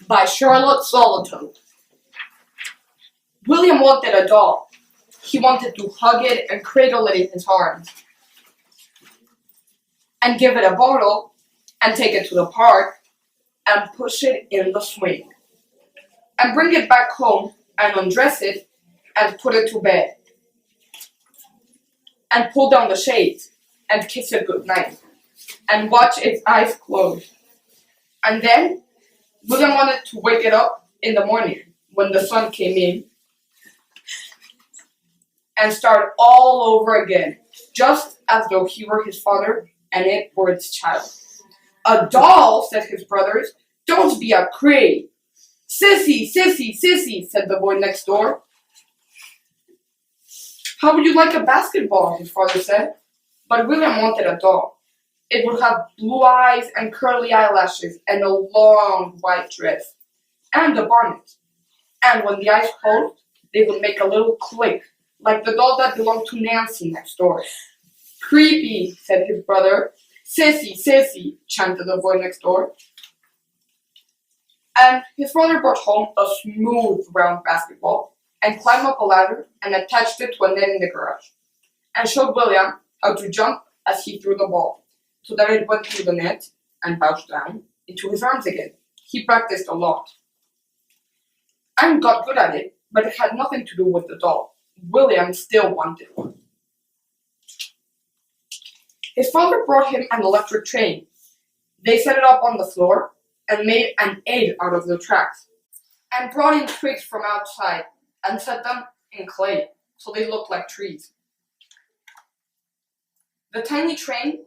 by Charlotte Solitude. William wanted a doll. He wanted to hug it and cradle it in his arms, and give it a bottle, and take it to the park, and push it in the swing, and bring it back home, and undress it, and put it to bed, and pull down the shades, and kiss it goodnight, and watch its eyes close. And then, William wanted to wake it up in the morning, when the sun came in, and start all over again, just as though he were his father and it were its child. "A doll," said his brothers. "Don't be a crane." "Sissy, sissy, sissy," said the boy next door. "How would you like a basketball?" his father said. But William wanted a doll. It would have blue eyes and curly eyelashes and a long white dress and a bonnet. And when the eyes closed, they would make a little click, like the doll that belonged to Nancy next door. "Creepy," said his brother. "Sissy, sissy," chanted the boy next door. And his father brought home a smooth round basketball and climbed up a ladder and attached it to a net in the garage, and showed William how to jump as he threw the ball, so that it went through the net and bounced down into his arms again. He practiced a lot and got good at it, but it had nothing to do with the doll. William still wanted one. His father brought him an electric train. They set it up on the floor and made an egg out of the tracks, and brought in twigs from outside and set them in clay so they looked like trees. The tiny train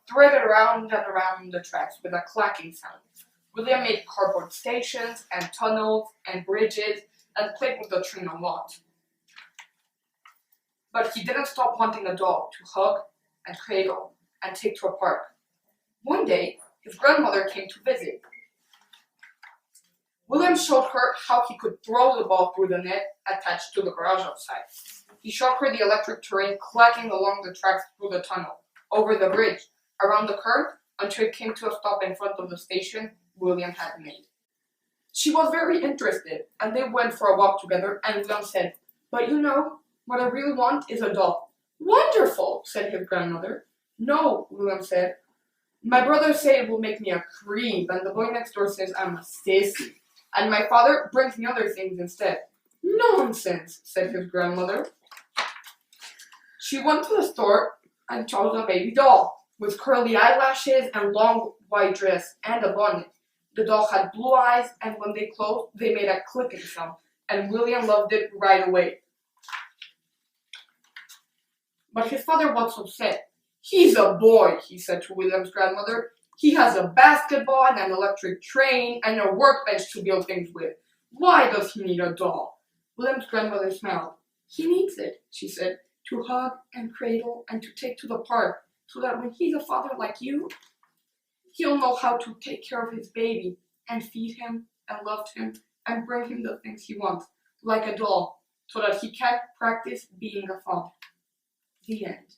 threaded around and around the tracks with a clacking sound. William made cardboard stations and tunnels and bridges and played with the train a lot. But he didn't stop wanting a doll to hug and cradle and take to a park. One day, his grandmother came to visit. William showed her how he could throw the ball through the net attached to the garage outside. He showed her the electric train clacking along the tracks through the tunnel, over the bridge, around the curve, until it came to a stop in front of the station William had made. She was very interested, and they went for a walk together, and William said, "But you know, what I really want is a doll." "Wonderful," said his grandmother. "No," William said. "My brothers say it will make me a creep, and the boy next door says I'm a sissy, and my father brings me other things instead." "Nonsense," said his grandmother. She went to the store and chose a baby doll, with curly eyelashes and long white dress and a bonnet. The doll had blue eyes, and when they closed, they made a clicking sound, and William loved it right away. But his father was upset. "He's a boy," he said to William's grandmother. "He has a basketball and an electric train and a workbench to build things with. Why does he need a doll?" William's grandmother smiled. "He needs it," she said, "to hug and cradle and to take to the park, so that when he's a father like you, he'll know how to take care of his baby and feed him and love him and bring him the things he wants, like a doll, so that he can practice being a father." The end.